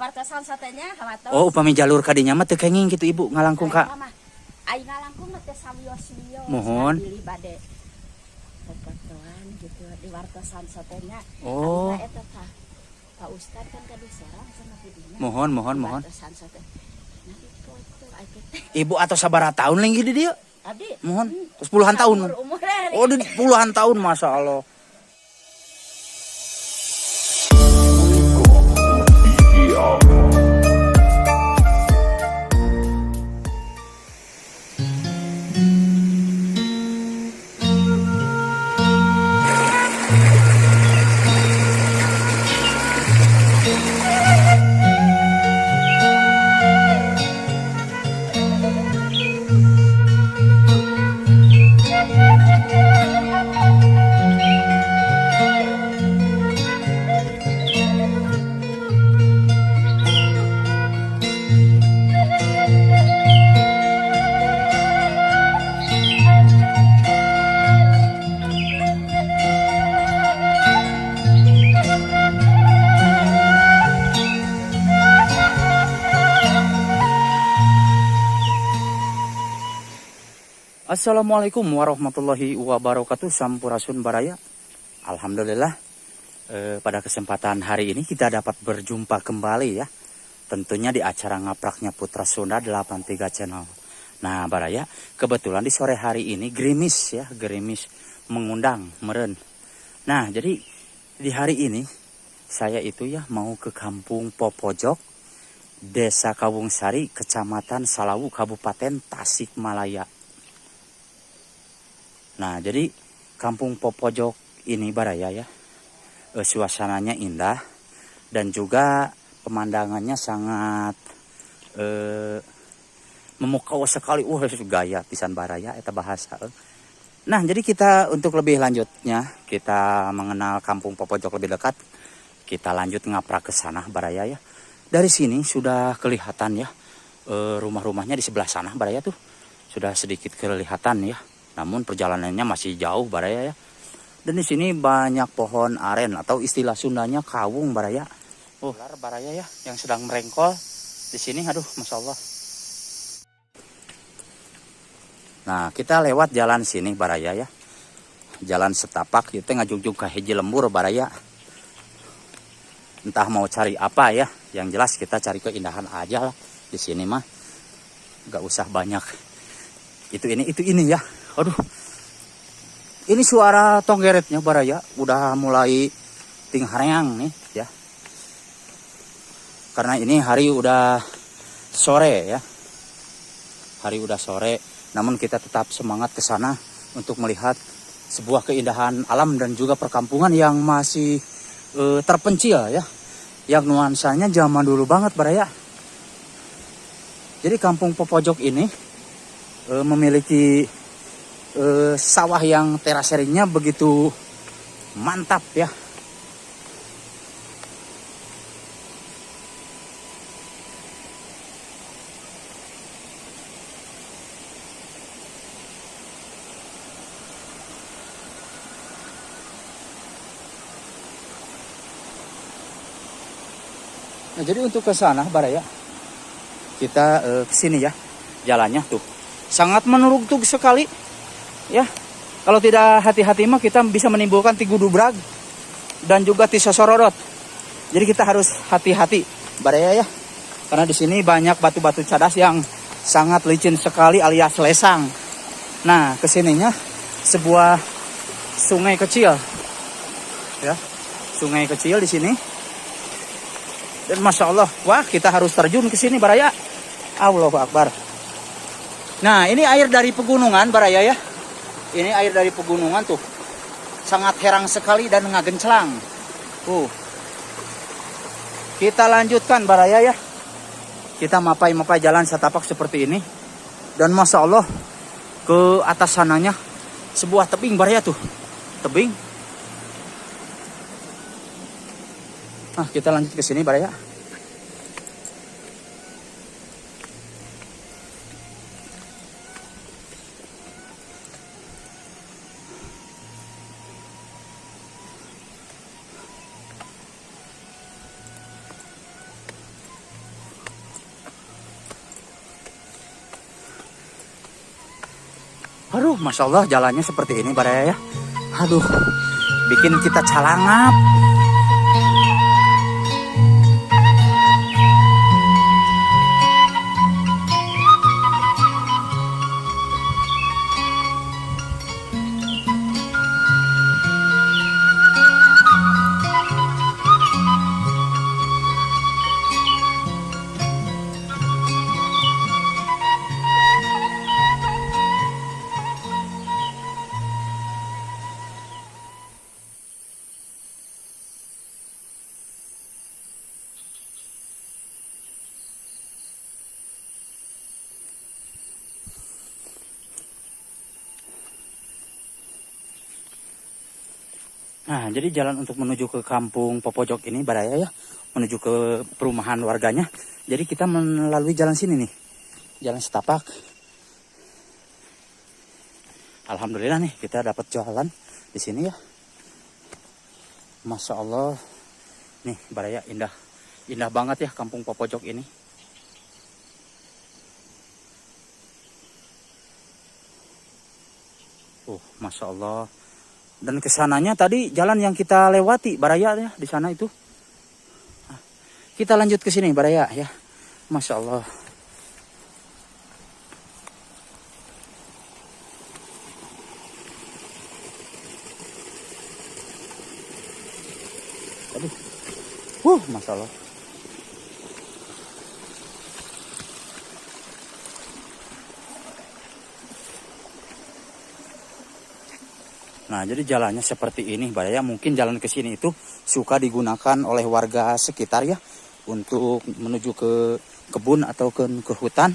Wartasan satenya hawatos. Oh, upami jalur kadinya mah teu kenging gitu Ibu ngalangkung Kak. Ai ngalangkung teh sawios-wios. Mohon. Pilih bade fotoan gitu di wartasan satenya. Oh. Ari eta Pak Ustad kan tadi sorang sama kudinya. Mohon. Wartasan satenya. Nah foto ai teh. Ibu atau sabaraha tahun lagi di dia? Adi. Mohon. Terus puluhan tahun. Oh, di puluhan tahun Masya Allah. Assalamualaikum warahmatullahi wabarakatuh. Sampurasun baraya. Alhamdulillah pada kesempatan hari ini kita dapat berjumpa kembali ya. Tentunya di acara Ngapraknya Putra Sunda 83 Channel. Nah baraya, kebetulan di sore hari ini gerimis mengundang meren. Nah jadi di hari ini saya itu ya mau ke Kampung Popojok, Desa Kawungsari, Kecamatan Salawu, Kabupaten Tasikmalaya. Nah, jadi Kampung Popojok ini baraya ya, suasananya indah dan juga pemandangannya sangat memukau sekali. Gaya pisan baraya eta bahasa. Nah, jadi kita untuk lebih lanjutnya kita mengenal Kampung Popojok lebih dekat. Kita lanjut ngaprak ke sana baraya ya. Dari sini sudah kelihatan ya rumah-rumahnya di sebelah sana baraya tuh sudah sedikit kelihatan ya. Namun perjalanannya masih jauh baraya ya. Dan di sini banyak pohon aren atau istilah Sundanya kawung baraya. Ular baraya ya yang sedang merengkol di sini. Aduh, masya Allah. Nah, kita lewat jalan sini baraya ya. Jalan setapak itu ngajung-jung ke hiji lembur baraya. Entah mau cari apa ya. Yang jelas kita cari keindahan aja lah di sini mah. Gak usah banyak itu ini ya. Aduh, ini suara tonggeretnya baraya udah mulai tinghareang nih ya. Karena ini hari udah sore ya. Hari udah sore, namun kita tetap semangat ke sana untuk melihat sebuah keindahan alam dan juga perkampungan yang masih terpencil ya. Yang nuansanya zaman dulu banget baraya. Jadi Kampung Popojok ini memiliki sawah yang teraserinya begitu mantap ya. Nah, jadi untuk ke sana baraya kita ke sini ya. Jalannya tuh sangat menuruntuk sekali. Ya, kalau tidak hati-hati mah kita bisa menimbulkan tigudubrak dan juga tisosororot. Jadi kita harus hati-hati, baraya ya. Karena di sini banyak batu-batu cadas yang sangat licin sekali alias lesang. Nah, kesininya sebuah sungai kecil, ya, sungai kecil di sini. Dan masya Allah, wah kita harus terjun ke sini baraya. Allahu Akbar. Nah, ini air dari pegunungan baraya ya. Ini air dari pegunungan tuh. Sangat herang sekali dan ngagenclang. Kita lanjutkan baraya ya. Kita mapai-mapai jalan setapak seperti ini. Dan masya Allah, ke atas sananya sebuah tebing baraya tuh. Tebing. Nah, kita lanjut ke sini baraya. Aduh, masya Allah jalannya seperti ini Baraya ya. Aduh, bikin kita calangap. Nah, jadi jalan untuk menuju ke kampung Popojok ini Baraya ya, menuju ke perumahan warganya. Jadi kita melalui jalan sini nih, jalan setapak. Alhamdulillah nih kita dapat jalan di sini ya. Masya Allah, nih Baraya indah, indah banget ya kampung Popojok ini. Masya Allah. Dan kesananya tadi jalan yang kita lewati Baraya ya di sana itu. Nah, kita lanjut ke sini Baraya ya. Masya Allah. Aduh. Masya Allah. Nah, jadi jalannya seperti ini, Baraya. Mungkin jalan ke sini itu suka digunakan oleh warga sekitar ya untuk menuju ke kebun atau ke hutan.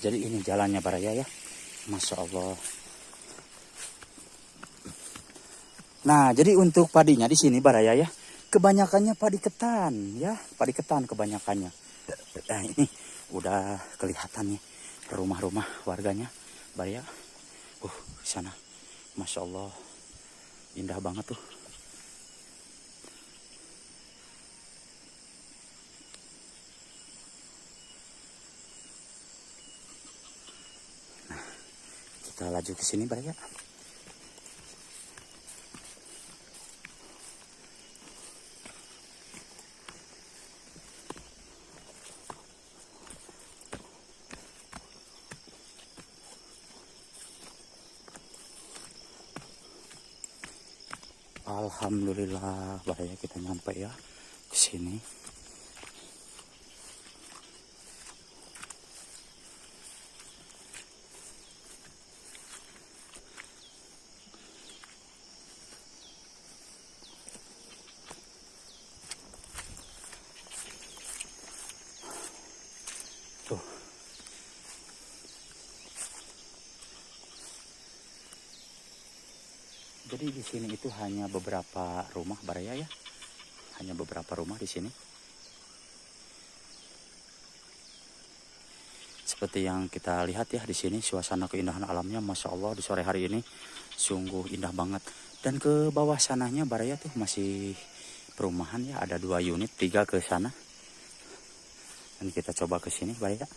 Jadi ini jalannya Baraya ya. Masya Allah. Nah, jadi untuk padinya di sini Baraya ya, kebanyakannya padi ketan ya, padi ketan kebanyakannya. Nah, ini udah kelihatan nih rumah-rumah warganya Baraya. Di sana. Masya Allah. Indah banget tuh. Kita laju ke sini Baraya. Alhamdulillah Baraya kita nyampe ya ke sini. Jadi di sini itu hanya beberapa rumah Baraya ya. Hanya beberapa rumah di sini. Seperti yang kita lihat ya di sini suasana keindahan alamnya Masya Allah di sore hari ini sungguh indah banget. Dan ke bawah sananya Baraya tuh masih perumahan ya, ada 2 unit, 3 ke sana. Dan kita coba ke sini Baraya.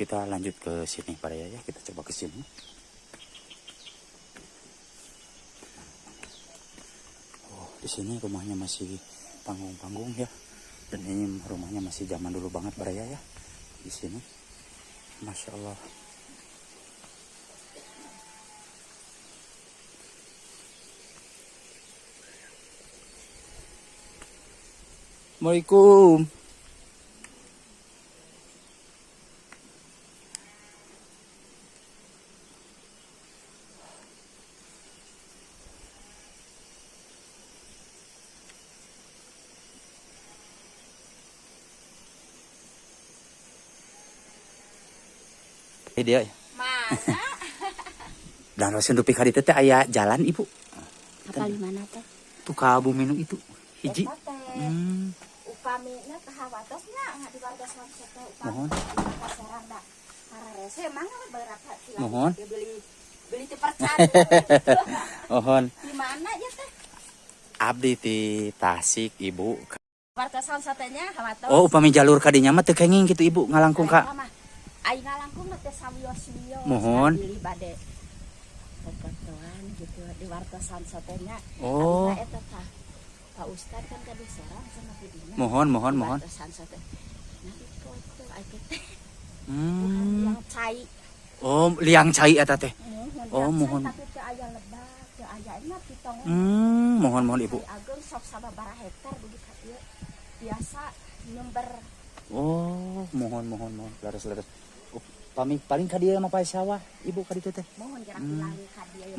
Kita lanjut ke sini Baraya ya, kita coba ke sini. Di sini rumahnya masih panggung-panggung ya. Dan ini rumahnya masih zaman dulu banget Baraya ya. Di sini. Masya Allah. Assalamualaikum. Dia. Mana? Dan sendupi kali teh aya jalan ibu. Kapal mana teh? Tuh ka Buminu itu. Hiji. Eta teh. Upamina teh hawatosnya nggak di warga Samsa teh Mohon. pasaran da. Kararese mangga berapa sila. Mohon. Beli teu percaya. Mohon. Di mana ya teh? Abdi di Tasik ibu. Warga Samsa teh nya hawatos. Oh upami jalur kadinya mah teu kenging gitu ibu ngalangkung ka. Ai ngalangkung teh sawios-wios. Mohon. Bili bade popotoan gitu di warga Samsa teh nya. Oh. Eta tah. Pak Ustad kan tadi seorang sama pidinya. Mohon. Warga Samsa teh. Nanti foto ai teh. Yang cai. Oh liang cai eta teh. Oh mohon. Tapi teu aya lebah, teu aya enak pitong. Mohon ibu. Agung sok sababaraha hektar begitu ieu. Biasa number. Oh, mohon. Laras. Paling ka dieu mah pae sawah, ibu ka ditu teh. Mohon gerak bilang ka dia.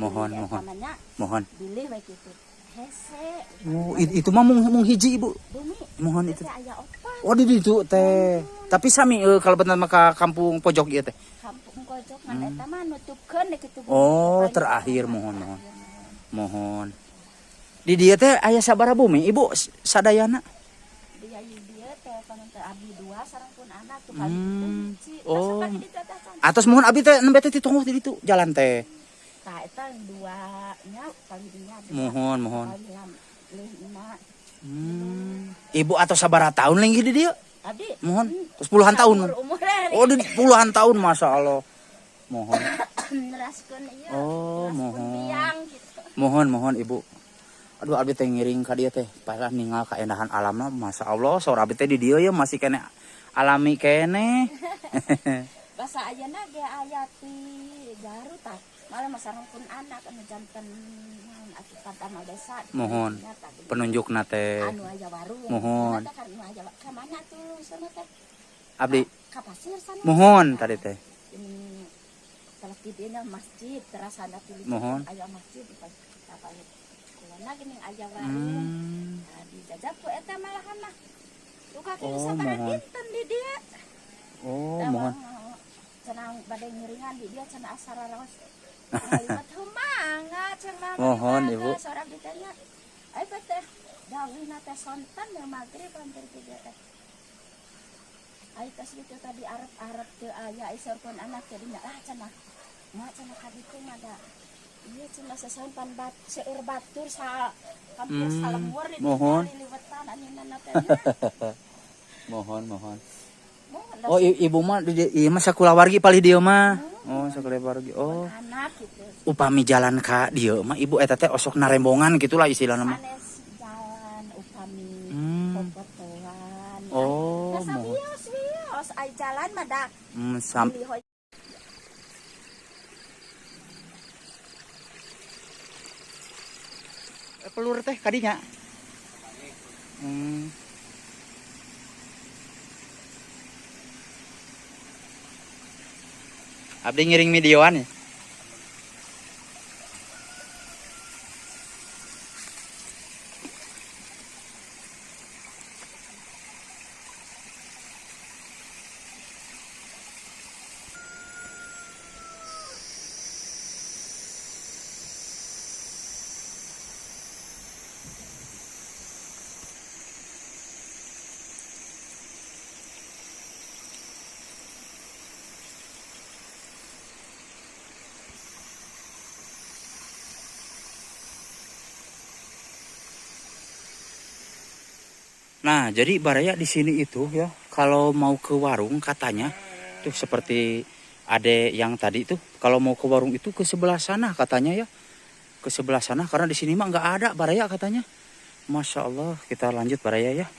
Mohon. Bilih we kitu. Hese. Oh, itu mah mung hiji ibu. Bumi. Mohon itu. Aya opat. Oh, di ditu teh. Tapi sami kalau bener mah ka kampung pojok ieu teh. Kampung pojok kan eta mah nutupkeun deh kitu. Oh, terakhir mohon. Di dieu teh aya sabaraha bumi, ibu sadayana? Dia teh kana teh abdi 2 sareng pun anak tuh kali itu. Oh. Atos mohon abdi teh nembe teh ditunggu di ditu jalan teh. Tah eta 2 nya kali dinya. Mohon. Ibu atau sabaraha tahun lagi di dieu? Abdi. Mohon. Terus puluhan tahun. Oh, di puluhan tahun Masya Allah. Mohon. Neraskeun ieu. Oh, mohon. Gitu. Mohon ibu. Aduh abdi teh ngiring ka dieu teh. Palah ninggal kaendahan alamna Masya Allah. Saur abdi teh di dieu ya masih kene alami kene. Basa ayeuna ge aya ti Garut tah. Malah masareng pun anak anu janten akibat amal desa. Mohon. Penunjukna teh. Anu aya warung. Mohon. Anu aya ka mana tuh sana teh? Abdi. Ka pasir sana. Mohon tadi teh. Ini salah tidina masjid terasana pilih. Mohon. Aya masjid di apa ya? Kulana geuning aya warung. Nah, dijajab ku eta malahan mah. Luka kieu sabaraha dinten di dieu. Oh, mohon. Cenah bade ngiringan di dia cenah asara raos. Kalimat humanga cenah. Mohon ibu. Sorang ditanya. Ai teh dawina teh sonten yang magrib hampir 3 teh. Ai tos kitu tadi arep teu aya isor pun anak jadinya cenah. Nya cenah ka ditu mah da. Ieu cenah sasampan seueur batur sa hampir salemur di liwetan anjeunna teh. Mohon. Oh, ibu mah ieu mah sakulawargi palih dieu mah. Oh, sakulawargi. Oh. Anak gitu. Upami jalan ka dieu mah ibu eta teh osok narembongan gitulah istilahna mah. Jalan upami popotoan. Oh, wios ai jalan mah da. Pelur teh kadinya. Abdi ngiring videoan ya. Nah, jadi Baraya di sini itu ya, kalau mau ke warung katanya tuh seperti ade yang tadi tuh, kalau mau ke warung itu ke sebelah sana katanya ya, ke sebelah sana karena di sini mah nggak ada Baraya katanya. Masya Allah, kita lanjut Baraya ya.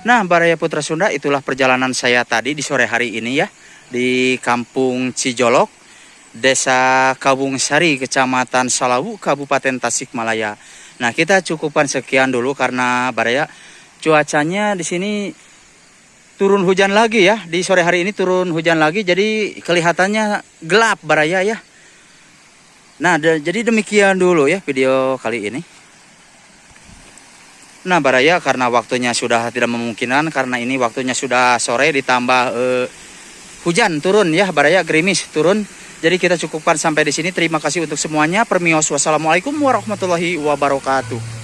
Nah, Baraya Putra Sunda, itulah perjalanan saya tadi di sore hari ini ya, di Kampung Cijolok, Desa Kabung Sari, Kecamatan Salawu, Kabupaten Tasikmalaya. Nah, kita cukupkan sekian dulu karena Baraya cuacanya di sini turun hujan lagi ya. Di sore hari ini turun hujan lagi, jadi kelihatannya gelap Baraya ya. Nah, jadi demikian dulu ya video kali ini. Nah Baraya, karena waktunya sudah tidak memungkinkan, karena ini waktunya sudah sore ditambah hujan turun ya Baraya, gerimis turun. Jadi kita cukupkan sampai di sini. Terima kasih untuk semuanya. Permios, wassalamualaikum warahmatullahi wabarakatuh.